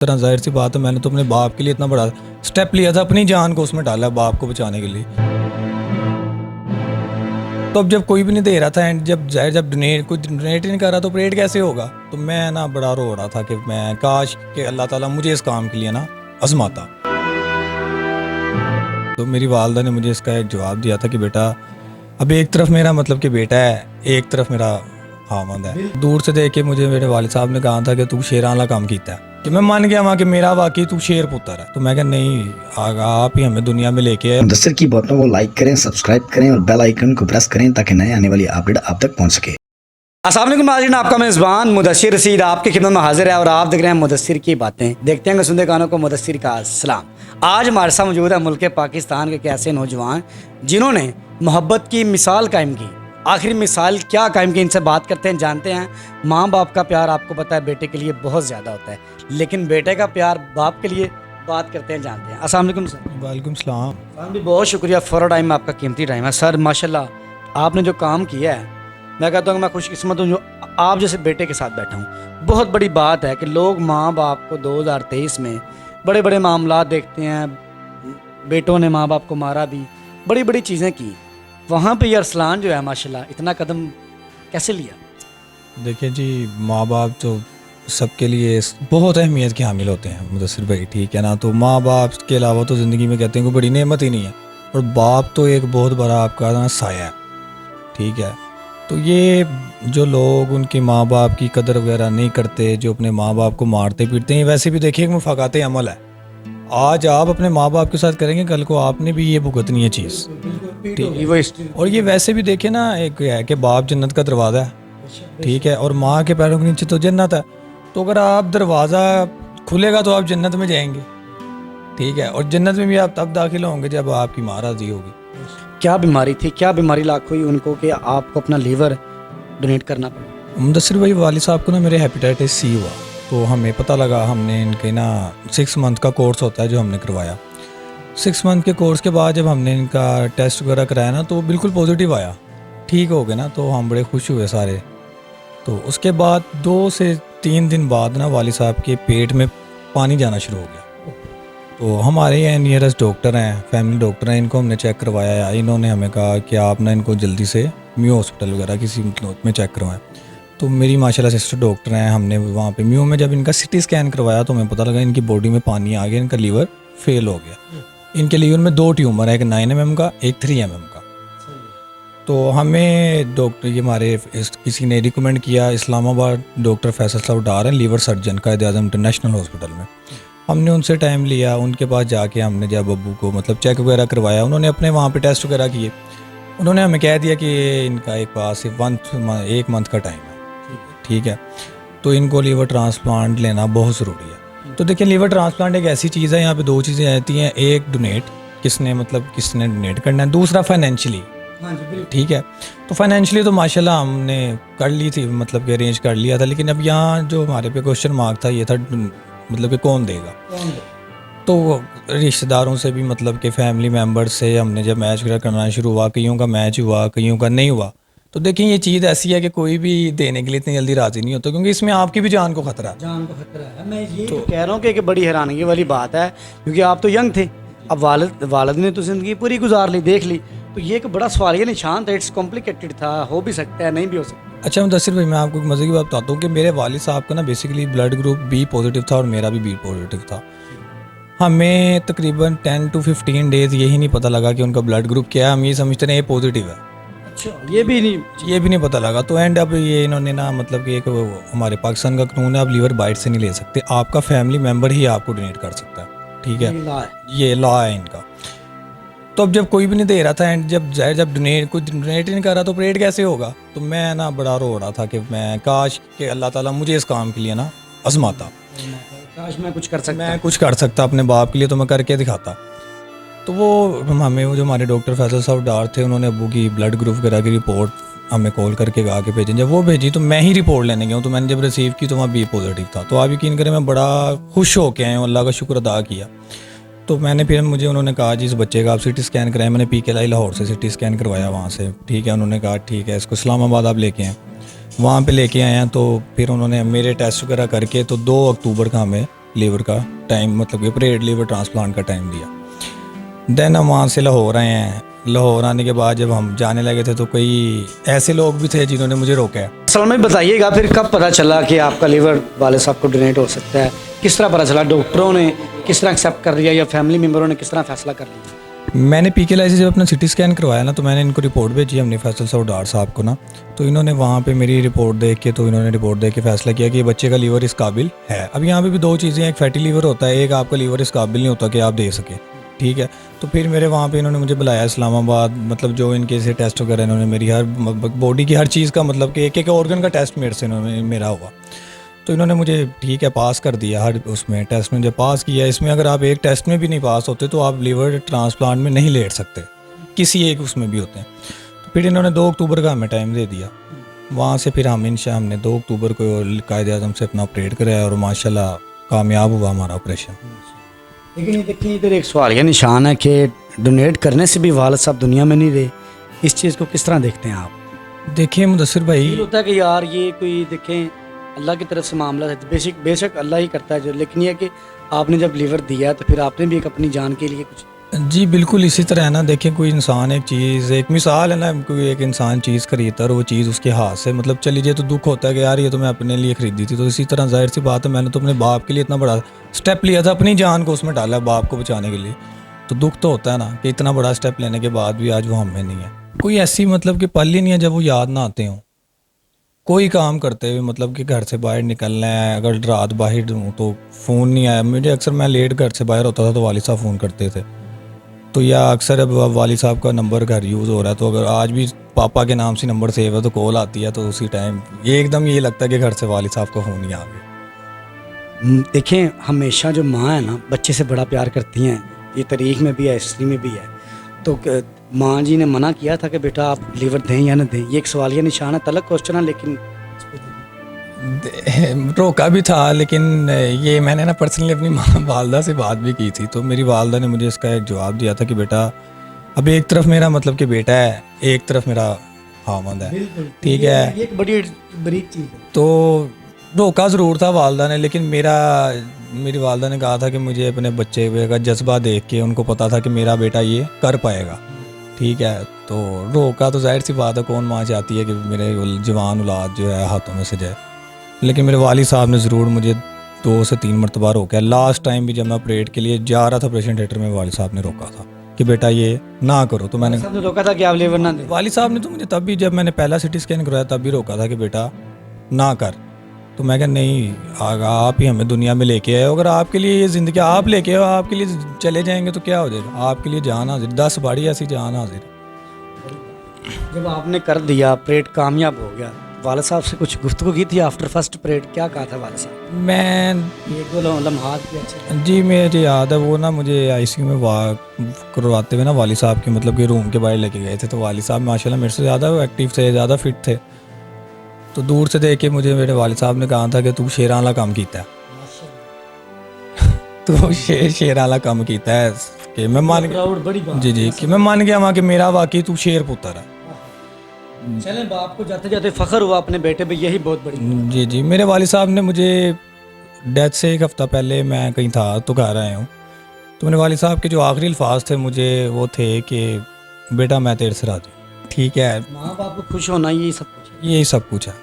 तरह जाहिर सी बात है, मैंने तो अपने बाप के लिए इतना बड़ा स्टेप लिया था, अपनी जान को उसमें डाला बाप को बचाने के लिए। तो अब जब कोई भी नहीं दे रहा था एंड जब कोई डोनेट ही नहीं कर रहा तो ऑपरेट कैसे होगा। तो मैं ना बड़ा रो रहा था कि मैं काश कि अल्लाह ताला मुझे इस काम के लिए ना आजमाता। तो मेरी वालदा ने मुझे इसका एक जवाब दिया था कि बेटा अब एक तरफ मेरा मतलब कि बेटा है, एक तरफ मेरा खामंद है। दूर से देख के मुझे मेरे वालिद साहब ने कहा था कि तू शेर वाला काम किया है, कि मैं मान गया वहाँ कि मेरा वाकई तू शेर पुत्र है। तो मैं कहा नहीं, आप ही हमें दुनिया में लेके आए। मुदस्सिर की बातों को लाइक करें, सब्सक्राइब करें और बेल आइकन को प्रेस करें ताकि नए आने वाली अपडेट आप तक पहुंच सके। अस्सलाम वालेकुम नाज़रीन, आपका मेज़बान मुदस्सिर रशीद आपकी खिदमत में हाजिर है और आप देख रहे हैं मुदस्सिर की बातें। देखते हैं सुनते कानों को मुदस्सिर का सलाम। आज हमारे साथ मौजूद है मुल्क पाकिस्तान के ऐसे नौजवान जिन्होंने मोहब्बत की मिसाल कायम की। आखिर मिसाल क्या कायम की, इनसे बात करते हैं, जानते हैं। माँ बाप का प्यार आपको पता है बेटे के लिए बहुत ज़्यादा होता है, लेकिन बेटे का प्यार बाप के लिए बात करते हैं, जानते हैं। अस्सलाम वालेकुम सर। वालेकुम सलाम। सर भी बहुत शुक्रिया फॉर टाइम, आपका कीमती टाइम है। सर माशाल्लाह आपने जो काम किया है, मैं कहता हूँ कि मैं खुशकिस्मत हूँ जो आप जैसे बेटे के साथ बैठा हूँ। बहुत बड़ी बात है कि लोग माँ बाप को 2023 में बड़े बड़े मामला देखते हैं, बेटों ने माँ बाप को मारा भी, बड़ी बड़ी चीज़ें की। वहाँ पे ये अरसलान जो है माशाल्लाह इतना कदम कैसे लिया? देखिए जी, माँ बाप तो सबके लिए बहुत अहमियत के हामिल होते हैं मुदस्सिर भाई, ठीक है ना। तो माँ बाप के अलावा तो ज़िंदगी में कहते हैं कोई बड़ी नेमत ही नहीं है, और बाप तो एक बहुत बड़ा आपका ना साया है, ठीक है। तो ये जो लोग उनके माँ बाप की कदर वगैरह नहीं करते, जो अपने माँ बाप को मारते पीटते हैं, वैसे भी देखिए एक मुफाकात अमल है। आज आप अपने माँ बाप के साथ करेंगे, कल को आपने भी ये भुगतनी है चीज़, ठीक। और ये वैसे भी देखिए ना, एक है कि बाप जन्नत का दरवाज़ा है, ठीक है, और माँ के पैरों के नीचे तो जन्नत है। तो अगर आप दरवाज़ा खुलेगा तो आप जन्नत में जाएंगे, ठीक है। और जन्नत में भी आप तब दाखिल होंगे जब आपकी माँ राज़ी होगी। क्या बीमारी थी, क्या बीमारी लाख हुई उनको कि आपको अपना लीवर डोनेट करना पड़ा? मुदस्सिर भाई वालिद साहब को ना मेरे हेपेटाइटिस सी हुआ, तो हमें पता लगा, हमने इनके ना 6 मंथ का कोर्स होता है जो हमने करवाया। 6 मंथ के कोर्स के बाद जब हमने इनका टेस्ट वगैरह कराया ना, तो बिल्कुल पॉजिटिव आया, ठीक हो गए ना। तो हम बड़े खुश हुए सारे। तो उसके बाद 2 से 3 दिन बाद ना वालिद साहब के पेट में पानी जाना शुरू हो गया। तो हमारे यहाँ नियरेस्ट डॉक्टर हैं, फैमिली डॉक्टर हैं, इनको हमने चेक करवाया। इन्होंने हमें कहा कि आप ना इनको जल्दी से म्यू हॉस्पिटल वगैरह किसी में चेक करवाएं। तो मेरी माशाल्लाह सिस्टर डॉक्टर हैं, हमने वहाँ पे म्यू में जब इनका सिटी स्कैन करवाया तो हमें पता लगा इनकी बॉडी में पानी आ गया, इनका लीवर फेल हो गया। इनके लीवर में 2 ट्यूमर है, एक 9 mm का, एक 3 mm का। तो हमें डॉक्टर ये हमारे किसी ने रिकमेंड किया, इस्लामाबाद डॉक्टर फैसल साहब डार हैं, liver surgeon Quaid-e-Azam international hospital में। हमने उनसे टाइम लिया, उनके पास जाके हमने जब अब्बू को मतलब चेक वगैरह करवाया, उन्होंने अपने वहाँ पे टेस्ट वगैरह किए। उन्होंने हमें कह दिया कि इनका एक पास सिर्फ 1 मंथ का टाइम है, ठीक है। तो इनको लीवर ट्रांसप्लांट लेना बहुत ज़रूरी है। तो देखिए, लीवर ट्रांसप्लांट एक ऐसी चीज़ है, यहाँ पे 2 चीज़ें आती हैं। एक डोनेट किसने डोनेट करना है, दूसरा फाइनेंशियली, ठीक है। तो फाइनेंशियली तो माशाल्लाह हमने कर ली थी, मतलब कि अरेंज कर लिया था। लेकिन अब यहाँ जो हमारे पे क्वेश्चन मार्क था ये था मतलब कि कौन देगा। तो रिश्तेदारों से भी मतलब कि फैमिली मेम्बर्स से हमने जब मैच वगैरह करना शुरू हुआ, कईयों का मैच हुआ, कईयों का नहीं हुआ। तो देखिए, ये चीज़ ऐसी है कि कोई भी देने के लिए इतनी जल्दी राज़ी नहीं होता, क्योंकि इसमें आपकी भी जान को खतरा है। जान को खतरा है। मैं ये तो कह रहा हूँ कि एक बड़ी हैरानगी वाली बात है, क्योंकि आप तो यंग थे, अब वालिद ने तो ज़िंदगी पूरी गुजार ली, देख ली। तो ये एक बड़ा सवालिया निशान था, इट्स कॉम्प्लिकेटेड था, हो भी सकता है, नहीं भी हो सकता। अच्छा मुदस्सिर भाई, मैं आपको एक मज़े की बात बताता हूँ कि मेरे वालिद साहब का ना basically blood group B positive था और मेरा भी बी पॉजिटिव था। हमें तकरीबन 10 to 15 डेज़ यही नहीं पता लगा कि उनका ब्लड ग्रुप क्या है। हम ये समझते हैं ये पॉजिटिव है। अच्छा, ये भी नहीं पता लगा। तो एंड अब ये इन्होंने ना मतलब कि एक हमारे पाकिस्तान का कानून है, आप लीवर बाइट से नहीं ले सकते, आपका फैमिली मेम्बर ही आपको डोनेट कर सकता है, ठीक है। ये लॉ है इनका। तो अब जब कोई भी नहीं दे रहा था एंड जब कोई डोनेट ही नहीं कर रहा तो ऑपरेट कैसे होगा। तो मैं ना बड़ा रो रहा था कि मैं काश कि अल्लाह ताला मुझे इस काम के लिए ना आजमाता, काश मैं कुछ कर सकता अपने बाप के लिए, तो मैं करके दिखाता। तो हमें जो हमारे डॉक्टर फैसल साहब डार थे, उन्होंने अब्बू की ब्लड ग्रुप वगैरह की रिपोर्ट हमें कॉल करके गा के भेजें। जब वो भेजी तो मैं ही रिपोर्ट लेने गया हूँ, तो मैंने जब रिसीव की तो वहाँ बी पॉजिटिव था। तो आप यकीन करें मैं बड़ा खुश होके आया हूँ, अल्लाह का शुक्र अदा किया। तो मुझे उन्होंने कहा जी इस बच्चे का आप सिटी स्कैन कराएं। मैंने PKI लाहौर से सिटी स्कैन करवाया वहाँ से, ठीक है। उन्होंने कहा ठीक है, इसको इस्लामाबाद आप लेके आएँ। वहाँ पे लेके आए हैं। तो फिर उन्होंने मेरे टेस्ट वगैरह करके तो 2 अक्टूबर का हमें लीवर का टाइम, मतलब कि परेड लीवर ट्रांसप्लांट का टाइम दिया। देन हम वहाँ से लाहौर आए हैं। लाहौर आने के बाद जब हम जाने लगे थे तो कई ऐसे लोग भी थे जिन्होंने मुझे रोका है। सलमान भाई बताइएगा फिर कब पता चला कि आपका लीवर वाले साहब को डोनेट हो सकता है, किस तरह पता चला, डॉक्टरों ने किस तरह एक्सेप्ट कर लिया या फैमिली मेम्बरों ने किस तरह फैसला कर लिया? मैंने PKLI से जब अपना CT स्कैन करवाया ना, तो मैंने इनको रिपोर्ट भेजी हमने फैसल सऊदार साहब को ना, तो इन्होंने वहाँ पे मेरी रिपोर्ट देख के, तो इन्होंने रिपोर्ट देख के फैसला किया कि ये बच्चे का लीवर इस काबिल है। अब यहाँ पे भी दो चीज़ें, एक फैटी लीवर होता है, एक आपका लीवर इस काबिल नहीं होता कि आप दे सके, ठीक है। तो फिर मेरे वहाँ पे इन्होंने मुझे बुलाया इस्लामाबाद, मतलब जो इनके से टेस्ट वगैरह इन्होंने मेरी हर बॉडी की हर चीज़ का, मतलब कि एक एक ऑर्गन का टेस्ट मेरे से इन्होंने मेरा हुआ। तो इन्होंने मुझे ठीक है पास कर दिया हर उसमें टेस्ट में। जब पास किया, इसमें अगर आप एक टेस्ट में भी नहीं पास होते तो आप लीवर ट्रांसप्लांट में नहीं लेट सकते, किसी एक उसमें भी होते हैं। तो फिर इन्होंने 2 अक्टूबर का हमें टाइम दे दिया। वहाँ से फिर हमने 2 अक्टूबर को कायदे-आज़म से अपना ऑपरेट कराया और माशाल्लाह कामयाब हुआ हमारा ऑपरेशन। लेकिन ये देखिए इधर एक सवाल या निशान है कि डोनेट करने से भी वालिद साहब दुनिया में नहीं रहे, इस चीज़ को किस तरह देखते हैं आप? देखिए मुदस्सिर भाई, फील होता है कि यार ये कोई देखें अल्लाह की तरफ से मामला है, बेशक अल्लाह ही करता है जो, लेकिन ये कि आपने जब लीवर दिया तो फिर आपने भी एक अपनी जान के लिए कुछ। जी बिल्कुल इसी तरह है ना। देखिए कोई इंसान एक चीज़, एक मिसाल है ना, कोई एक इंसान चीज़ खरीदता और वो चीज़ उसके हाथ से मतलब चली जाए तो दुख होता है कि यार ये तो मैं अपने लिए ख़रीदी थी। तो इसी तरह जाहिर सी बात है, मैंने तो अपने बाप के लिए इतना बड़ा स्टेप लिया था, अपनी जान को उसमें डाला बाप को बचाने के लिए, तो दुख तो होता है ना कि इतना बड़ा स्टेप लेने के बाद भी आज वो हमें नहीं है। कोई ऐसी मतलब कि पल ही नहीं है जब वो याद ना आते हों, कोई काम करते हुए, मतलब कि घर से बाहर निकलना है, अगर रात बाहर हूँ तो फ़ोन नहीं आया मुझे, अक्सर मैं लेट घर से बाहर होता था तो वालिद साहब फ़ोन करते थे, तो या अक्सर अब वालिद साहब का नंबर घर यूज़ हो रहा है, तो अगर आज भी पापा के नाम से नंबर सेव है तो कॉल आती है, तो उसी टाइम ये एकदम ये लगता है कि घर से वालिद साहब का फ़ोन ही आ गया। देखें हमेशा जो माँ है ना बच्चे से बड़ा प्यार करती हैं, ये तारीख में भी है, हिस्ट्री में भी है। तो माँ जी ने मना किया था कि बेटा आप लीवर दें या ना दें, ये एक सवालिया निशान है, तलक क्वेश्चन है, लेकिन रोका भी था, लेकिन ये मैंने ना पर्सनली अपनी माँ वालदा से बात भी की थी, तो मेरी वालदा ने मुझे इसका एक जवाब दिया था कि बेटा अब एक तरफ मेरा मतलब कि बेटा है, एक तरफ मेरा खामंद है, ठीक है, ये एक बड़ी बड़ी चीज़ है। तो रोका ज़रूर था वालदा ने, लेकिन मेरी वालदा ने कहा था कि मुझे अपने बच्चे का जज्बा देख के उनको पता था कि मेरा बेटा ये कर पाएगा, ठीक है। तो रोका तो जाहिर सी बात है, कौन माँ चाहती है कि मेरे जवान औलाद जो है हाथों में से जाए, लेकिन मेरे वालिद साहब ने ज़रूर मुझे 2 से 3 मरतबा रोका। लास्ट टाइम भी जब मैं ऑपरेट के लिए जा रहा था ऑपरेशन थिएटर में, वालिद साहब ने रोका था कि बेटा ये ना करो, तो मैंने सबने रोका था कि आप लीवर ना दें। वालिद साहब ने तो मुझे तब भी, जब मैंने पहला CT स्कैन करवाया तब भी रोका था कि बेटा ना कर, तो मैं कहा नहीं, आप ही हमें दुनिया में लेके आए, अगर आपके लिए ये ज़िंदगी आप लेके आओ, आपके लिए चले जाएंगे तो क्या हो जाएगा, आपके लिए जान हाजिर, 10 बाड़ी ऐसी जान हाजिर। जब आपने कर दिया ऑपरेट कामयाब हो गया, वालिद साहब से कुछ गुफ्तगू की थी आफ्टर फर्स्ट ऑपरेट, क्या कहा था वालिद साहब? मैं एक दो लम्हात भी अच्छे। जी मुझे याद है, वो ना मुझे ICU में करवाते हुए ना वालिद साहब के मतलब कि रूम के बाहर लेके गए थे, तो वालिद साहब माशाल्लाह मेरे से ज़्यादा एक्टिव थे, ज़्यादा फिट थे, तो दूर से देख के मुझे मेरे वालिद साहब ने कहा था कि तू शेर वाला काम कीता है, तो शेर वाला काम कीता है कि मैं मान गया, जी कि मैं मान गया वहाँ कि मेरा वाकई तू शेर पुत्र है। चलें बाप को जाते जाते फ़ख्र हुआ अपने बेटे पे, यही बहुत बड़ी। जी मेरे वालिद साहब ने मुझे डेथ से 1 हफ़्ता पहले, मैं कहीं था तो घर आया हूँ, तो मेरे वालिद साहब के जो आखिरी अल्फाज थे मुझे वो थे कि बेटा मैं तेरे से राज़ी, ठीक है, माँ बाप को खुश होना यही सब कुछ है। यही सब कुछ है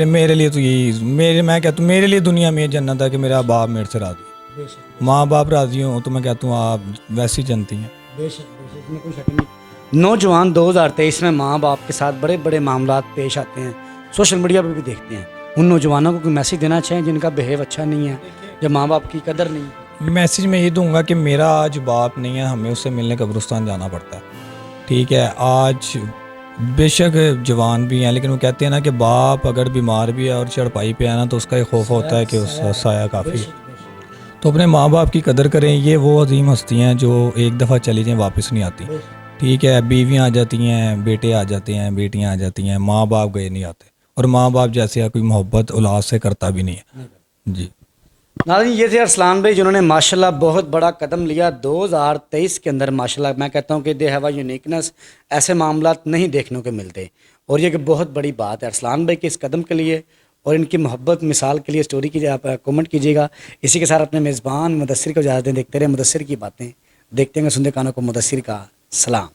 मेरे लिए, तो यही मैं कहता हूँ मेरे लिए दुनिया में जन्नत है कि मेरा बाप मेरे से राज़ी है। बेशक माँ बाप राज़ी हो तो मैं कहता हूँ आप वैसी जनती हैं। बेशक इसमें कोई शक नहीं। नौजवान 2023 में माँ बाप के साथ बड़े बड़े मामला पेश आते हैं, सोशल मीडिया पर भी देखते हैं, उन नौजवानों को कोई मैसेज देना चाहिए जिनका बिहेव अच्छा नहीं है, जब माँ बाप की कदर नहीं है? मैसेज मैं ये दूंगा कि मेरा आज बाप नहीं है, हमें उससे मिलने कब्रिस्तान जाना पड़ता है, ठीक है। आज बेशक जवान भी हैं, लेकिन वो कहते हैं ना कि बाप अगर बीमार भी है और चढ़पाई पे है ना, तो उसका एक खौफ होता है कि उसका साया काफ़ी है। तो अपने माँ बाप की कदर करें, ये वो अजीम हस्ती हैं जो एक दफ़ा चली जाएँ वापस नहीं आती, ठीक है। बीवियाँ आ जाती हैं, बेटे आ जाते हैं, बेटियाँ आ जाती हैं, माँ बाप गए नहीं आते, और माँ बाप जैसे कोई मोहब्बत औलाद से करता भी नहीं है। जी नाज़रीन, ये थे अरसलान भाई जिन्होंने माशाल्लाह बहुत बड़ा कदम लिया 2023 के अंदर। माशाल्लाह मैं कहता हूँ कि दे हैव अ यूनिकनेस, ऐसे मामला नहीं देखने को मिलते, और ये कि बहुत बड़ी बात है अरसलान भाई के इस कदम के लिए, और इनकी मोहब्बत मिसाल के लिए स्टोरी कीजिए, आप कमेंट कीजिएगा। इसी के साथ अपने मेज़बान मुदस्सिर को इजाज़त दें। देखते रहे मुदस्सिर की बातें, देखते हैं सुनते कानों को मुदस्सिर का सलाम।